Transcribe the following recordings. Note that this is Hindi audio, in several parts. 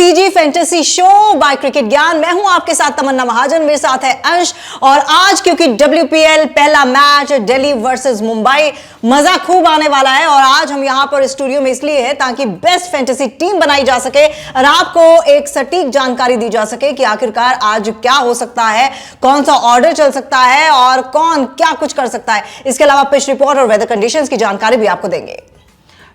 CG fantasy show by cricket Gyan. मैं हूं आपके साथ तमन्ना महाजन, मेरे साथ है अंश। और आज क्योंकि WPL पहला मैच दिल्ली वर्सेस मुंबई, मजा खूब आने वाला है। और आज हम यहां पर स्टूडियो में इसलिए है ताकि बेस्ट फैंटेसी टीम बनाई जा सके और आपको एक सटीक जानकारी दी जा सके कि आखिरकार आज क्या हो सकता है, कौन सा ऑर्डर चल सकता है और कौन क्या कुछ कर सकता है। इसके अलावा पिच रिपोर्ट और वेदर कंडीशंस की जानकारी भी आपको देंगे।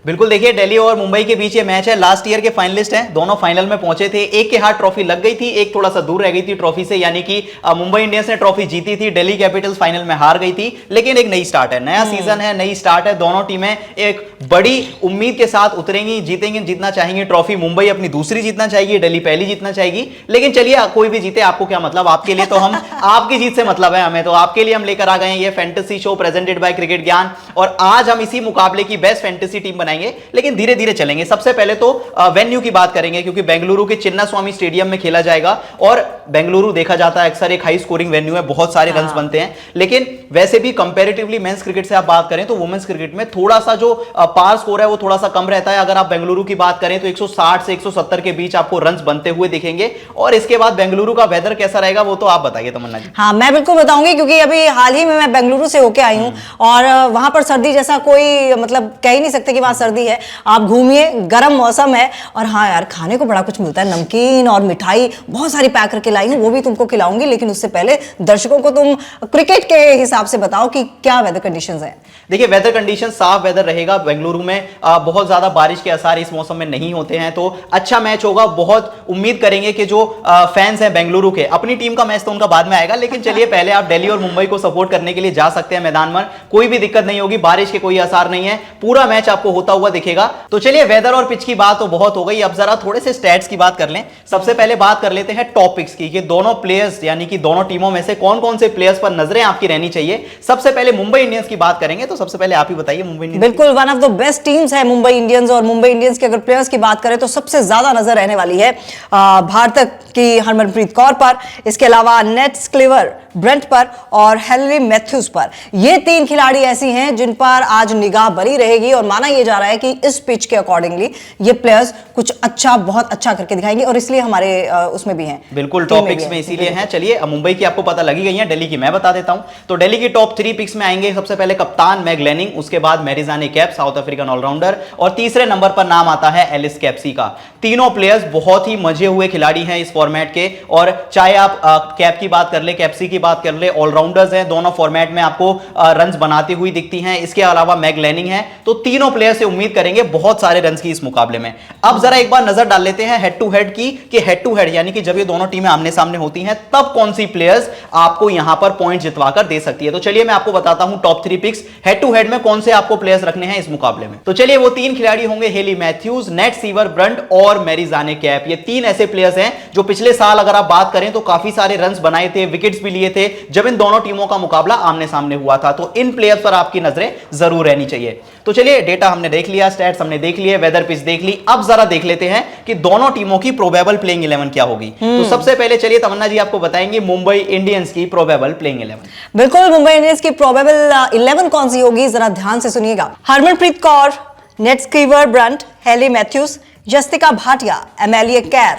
बिल्कुल, देखिए दिल्ली और मुंबई के बीच ये मैच है। लास्ट ईयर के फाइनलिस्ट हैं, दोनों फाइनल में पहुंचे थे। एक के हाथ ट्रॉफी लग गई थी, एक थोड़ा सा दूर रह गई थी ट्रॉफी से, यानी कि मुंबई इंडियंस ने ट्रॉफी जीती थी, दिल्ली कैपिटल्स फाइनल में हार गई थी। लेकिन एक नई स्टार्ट है, नया सीजन है, नई स्टार्ट है। दोनों टीमें एक बड़ी उम्मीद के साथ उतरेंगी, जीतेंगी, जीतना चाहेंगे ट्रॉफी। मुंबई अपनी दूसरी जीतना चाहेगी, दिल्ली पहली जीतना चाहेगी। लेकिन चलिए, कोई भी जीते आपको क्या मतलब, आपके लिए तो हम आपकी जीत से मतलब है हमें। तो आपके लिए हम लेकर आ गए हैं ये fantasy show presented by cricket ज्ञान। और आज हम इसी मुकाबले की बेस्ट फैंटेसी टीम बनाएंगे, लेकिन धीरे धीरे चलेंगे। सबसे पहले तो वेन्यू की बात करेंगे, क्योंकि बेंगलुरु के चिन्नास्वामी स्टेडियम में खेला जाएगा। और बेंगलुरु देखा जाता है अक्सर एक हाई स्कोरिंग वेन्यू है, बहुत सारे रन्स बनते हैं। लेकिन वैसे भी कंपैरेटिवली मेंस क्रिकेट से आप बात करें तो वुमेन्स क्रिकेट में थोड़ा सा जो पार स्कोर है वो थोड़ा सा कम रहता है। अगर आप बेंगलुरु की बात करें तो 160 से 170 के बीच आपको रन्स बनते हुए दिखेंगे। और इसके बाद बेंगलुरु का वेदर कैसा रहेगा वो तो आप बताइए तमन्ना जी। हाँ, मैं बिल्कुल बताऊंगी, क्योंकि अभी हाल ही में मैं बेंगलुरु से होके आई हूँ और वहां पर सर्दी जैसा कोई मतलब कह ही नहीं सकते कि वहां सर्दी है। आप घूमिए, गर्म मौसम है। और हाँ यार, खाने को बड़ा कुछ मिलता है, नमकीन और मिठाई बहुत सारी पैक करके लाई हूँ, वो भी तुमको खिलाऊंगी। लेकिन उससे पहले दर्शकों को तुम क्रिकेट के हिसाब से बताओ कि क्या वेदर कंडीशंस हैं। देखिए, वेदर कंडीशन साफ वेदर रहेगा। बेंगलुरु में बहुत ज्यादा बारिश के आसार इस मौसम में नहीं होते हैं, तो अच्छा मैच होगा। बहुत उम्मीद करेंगे कि जो फैंस हैं बेंगलुरु के, अपनी टीम का मैच तो उनका बाद में आएगा, लेकिन चलिए पहले आप दिल्ली और मुंबई को सपोर्ट करने के लिए जा सकते हैं मैदान में। कोई भी दिक्कत नहीं होगी, बारिश के कोई आसार नहीं है, पूरा मैच आपको होता हुआ दिखेगा। तो चलिए, वेदर और पिच की बात तो बहुत हो गई, अब जरा थोड़े से स्टैट्स की बात कर लें। सबसे पहले बात कर लेते हैं टॉपिक्स की, कि दोनों प्लेयर्स यानी कि दोनों टीमों में से कौन कौन से प्लेयर्स पर नजरें आपकी रहनी चाहिए। सबसे पहले मुंबई इंडियंस की बात करेंगे, तो सबसे पहले आप ही बताइए मुंबई इंडियंस। बिल्कुल, one of the best teams है मुंबई इंडियंस। और मुंबई इंडियंस के अगर प्लेयर्स की बात करें तो सबसे ज्यादा नजर रहने वाली है भारत की हरमनप्रीत कौर पर, इसके अलावा नेट स्क्लेवर ब्रेंट पर और हेनरी मैथ्यूज पर। ये तीन खिलाड़ी ऐसी हैं जिन पर आज निगाह बनी रहेगी। और माना यह जा रहा है कि इस पिच के अकॉर्डिंगली ये प्लेयर्स कुछ अच्छा, बहुत अच्छा करके दिखाएंगे, और इसलिए हमारे उसमें भी हैं, बिल्कुल टॉपिक्स में इसीलिए हैं। चलिए, मुंबई की आपको पता लगी गई है, दिल्ली की मैं बता देता हूं। तो दिल्ली की टॉप 3 पिक्स में आएंगे सबसे पहले कप्तान मैग लेनिंग, उसके बाद मैरिजाने कैप साउथ अफ्रीकन ऑलराउंडर, और तीसरे नंबर पर नाम आता है एलिस कैप्सी का। तीनों प्लेयर्स बहुत ही मजे हुए खिलाड़ी हैं इस फॉर्मेट के। और चाहे आप कैप की बात कर ले, कैप्सी की बात कर ले, ऑलराउंडर्स हैं, दोनों फॉर्मेट में आपको रन्स बनाती हुई दिखती हैं। इसके अलावा मैग लेनिंग है, तो तीनों प्लेयर से उम्मीद करेंगे बहुत सारे रन्स की इस मुकाबले में। अब जरा एक बार नजर डाल लेते हैं हेड टू हेड की, कि हेड टू हेड यानी कि जब ये दोनों टीमें आमने सामने होती हैं तब कौन सी प्लेयर्स आपको यहां पर पॉइंट जितवाकर दे सकती है। तो चलिए मैं आपको बताता हूं top 3 picks head to head में कौन से आपको प्लेयर्स रखने हैं इस मुकाबले में। तो चलिए, वो तीन खिलाड़ी होंगे Hayley Matthews, net sewer Brunt और मैरिजाने कैप। ये तीन ऐसे प्लेयर्स हैं जो पिछले साल अगर आप बात करें तो काफी सारे रन्स बनाए थे, विकेट्स भी लिए थे जब इन दोनों टीमों का मुकाबला आमने सामने हुआ था। तो इन प्लेयर्स पर आपकी नजरें जरूर रहनी चाहिए। तो चलिए, डेटा हमने देख लिया, स्टैट्स हमने देख लिए, वेदर पिच देख ली। अब जरा देख लेते हैं कि दोनों टीमों की प्रोबेबल प्लेइंग 11 क्या होगी। तो सबसे पहले चलिए तमन्ना जी आपको बताएंगे मुंबई इंडियंस की प्रोबेबल प्लेइंग 11। बिल्कुल, मुंबई इंडियंस की प्रोबेबल 11 कौन सी होगी, जरा ध्यान से सुनिएगा। Harmanpreet Kaur, Nat Sciver Brunt, Hayley Matthews, Yastika Bhatia, Amelia Kerr,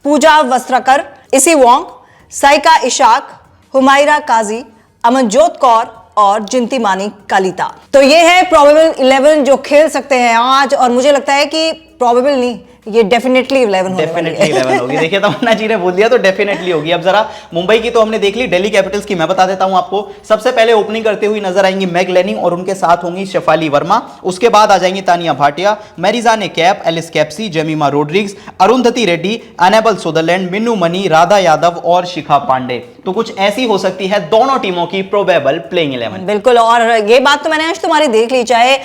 Pooja Vastrakar, Issy Wong, Saika Ishaque, Humaira Kazi, Amanjot Kaur और जिंती मानी कालिता। तो ये है प्रोबेबल 11 जो खेल सकते हैं आज। और मुझे लगता है कि प्रोबेबल नहीं, ये डेफिनेटली 11 होगी। देखिए, तमन्ना जी ने बोल दिया तो डेफिनेटली होगी। अब जरा मुंबई की तो हमने देख ली, दिल्ली कैपिटल्स की मैं बता देता हूं आपको। सबसे पहले ओपनिंग करते हुए नजर आएंगी मैग लेनिंग और उनके साथ होंगी शेफाली वर्मा। उसके बाद आ जाएंगी Tania Bhatia, Marizanne Kapp, Alice Capsey, Jemimah Rodrigues, Arundhati Reddy, Annabel Sutherland, Minnu Mani, Radha Yadav और शिखा पांडे। तो कुछ ऐसी हो सकती है दोनों टीमों की प्रोबेबल प्लेइंग 11। बिल्कुल, और ये बात तो मैंने अंश तुम्हारी देख ली, चाहे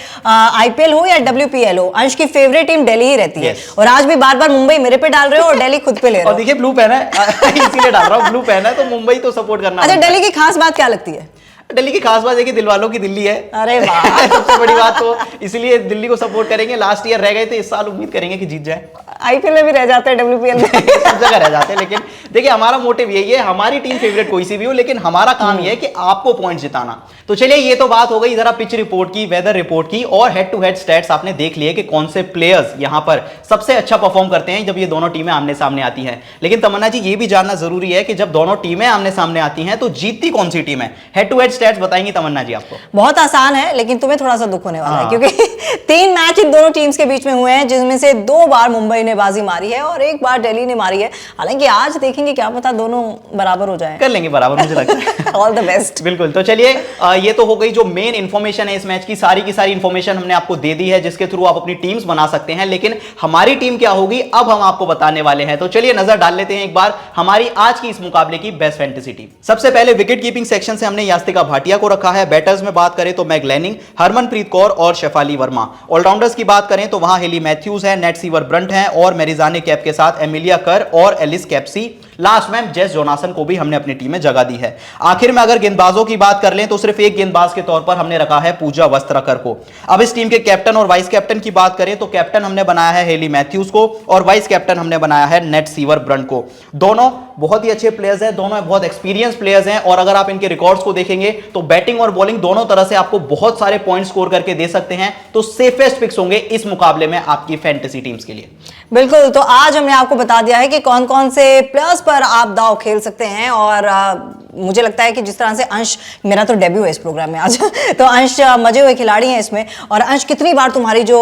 IPL हो या WPL हो, अंश की फेवरेट टीम दिल्ली ही रहती है। और आज भी बार बार मुंबई मेरे पे डाल रहे हो और दिल्ली खुद पे ले रहे हो। और देखिए, ब्लू पेन है इसीलिए डाल रहा हूं, ब्लू पेन है तो मुंबई तो सपोर्ट करना। अच्छा, दिल्ली की खास बात क्या लगती है? दिल्ली की खास बात है कि दिल वालों की दिल्ली है। अरे वाह सबसे बड़ी बात तो इसलिए दिल्ली को सपोर्ट करेंगे। लास्ट ईयर रह गए थे, इस साल उम्मीद करेंगे कि जीत जाए। आईपीएल में भी रह जाते हैं, डब्ल्यूपीएल में सब जगह रह जाते हैं। लेकिन देखिए हमारा मोटिव यही है, हमारी टीम फेवरेट कोई सी भी हो, लेकिन हमारा काम यह है कि आपको पॉइंट जिताना। तो चलिए ये तो बात हो गई जरा पिच रिपोर्ट की, वेदर रिपोर्ट की, और हेड टू हेड स्टैट्स आपने देख लिए कि कौन से प्लेयर्स यहां पर सबसे अच्छा परफॉर्म करते हैं जब ये दोनों टीमें आमने सामने आती हैं। लेकिन तमन्ना जी ये भी जानना जरूरी है कि जब दोनों टीमें आमने सामने आती हैं तो जीतती कौन सी टीम है? हेड टू हेड स्टैट्स बताएंगी तमन्ना जी आपको। बहुत आसान है, लेकिन तुम्हें थोड़ा सा दुख होने वाला है, हाँ। क्योंकि 3 मैच इन दोनों टीम्स के बीच में हुए हैं, जिसमें से 2 बार मुंबई ने बाजी मारी है और 1 बार दिल्ली ने मारी है। हालांकि आज देखेंगे, क्या पता दोनों बराबर हो जाए। कर लेंगे बराबर, मुझे लगता है। All the best. बिल्कुल। तो चलिए ये तो हो गई जो मेन इंफॉर्मेशन है इस मैच की सारी इंफॉर्मेशन हमने आपको दे दी है, जिसके थ्रू आप अपनी टीम्स बना सकते हैं। लेकिन हमारी टीम क्या होगी अब हम आपको बताने वाले हैं। तो चलिए नजर डाल लेते हैं एक बार हमारी आज की इस मुकाबले की बेस्ट फैंटेसी टीम। सबसे पहले विकेट कीपिंग सेक्शन से हमने यास्तिका भाटिया को रखा है। बैटर्स में बात करें तो मैग लैनिंग, हरमनप्रीत कौर और शेफाली वर्मा। ऑलराउंडर्स की बात करें तो वहां हेली मैथ्यूज है, नेट सीवर ब्रंट है और मेरिजाने कैप के साथ एमिलिया कर और एलिस कैप्सी। लास्ट में जेस जोनासन को भी हमने अपनी टीम में जगह दी है। आखिर में अगर गेंदबाजों की बात कर लें तो सिर्फ एक गेंदबाज के तौर पर हमने रखा है पूजा वस्त्रकर को। अब इस टीम के कैप्टन और वाइस कैप्टन की बात करें तो कैप्टन हमने बनाया है हेली मैथ्यूज को और वाइस कैप्टन हमने बनाया है नेट सीवर ब्रंट को। दोनों बहुत ही अच्छे प्लेयर्स हैं, दोनों बहुत एक्सपीरियंस प्लेयर्स हैं और अगर आप इनके रिकॉर्ड्स को देखेंगे तो बैटिंग और बॉलिंग दोनों तरह से आपको बहुत सारे पॉइंट स्कोर करके दे सकते हैं। तो सेफेस्ट पिक्स होंगे इस मुकाबले में आपकी फैंटेसी टीम्स के लिए। बिल्कुल। तो आज हमने आपको बता दिया है कि कौन कौन से प्लेयर्स पर आप दांव खेल सकते हैं और मुझे लगता है कि जिस तरह से अंश, मेरा तो डेब्यू है इस प्रोग्राम में आज तो अंश मजे हुए खिलाड़ी हैं इसमें। और अंश, कितनी बार तुम्हारी जो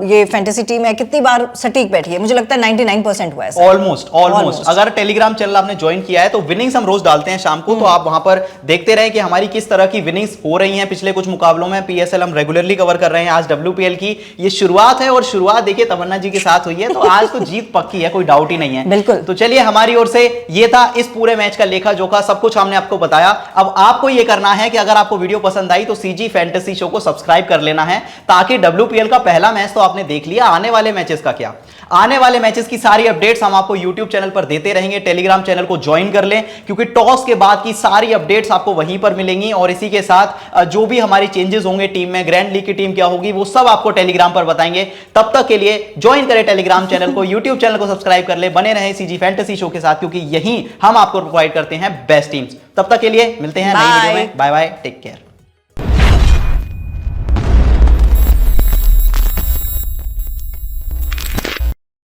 ये फैंटेसी टीम है कितनी बार सटीक बैठी है? मुझे लगता है 99% हुआ है। ऑलमोस्ट। अगर टेलीग्राम चैनल आपने ज्वाइन किया है तो विनिंग्स हम रोज डालते हैं शाम को, तो आप वहां पर देखते रहे कि हमारी किस तरह की विनिंग्स हो रही हैं पिछले कुछ मुकाबलों में। पीएसएल हम रेगुलरली कवर कर रहे हैं, आज डब्ल्यूपीएल की ये शुरुआत है और शुरुआत देखिए तमन्ना जी के साथ हुई है, तो आज तो जीत पक्की है, कोई डाउट ही नहीं है। बिल्कुल। तो चलिए हमारी ओर से ये था इस पूरे मैच का लेखा जोखा, सब कुछ हमने आपको बताया। अब आपको ये करना है कि अगर आपको वीडियो पसंद आई तो सीजी फैंटेसी शो को सब्सक्राइब कर लेना है, ताकि डब्ल्यूपीएल का पहला मैच तो आपने देख लिया, आने वाले मैचेस का क्या, आने वाले मैचेस की सारी अपडेट्स हम आपको यूट्यूब चैनल पर देते रहेंगे। टेलीग्राम चैनल को ज्वाइन कर लें, क्योंकि टॉस के बाद की सारी अपडेट्स आपको वहीं पर मिलेंगी और इसी के साथ जो भी हमारी चेंजेस होंगे टीम में, ग्रैंड लीग की टीम क्या होगी, वो सब आपको टेलीग्राम पर बताएंगे। तब तक के लिए ज्वाइन करें टेलीग्राम चैनल को, यूट्यूब चैनल को सब्सक्राइब कर ले, बने रहे सीजी फैंटेसी शो के साथ, क्योंकि यहीं हम आपको प्रोवाइड करते हैं बेस्ट टीम्स। तब तक के लिए मिलते हैं नई वीडियो में। Bye bye, take care.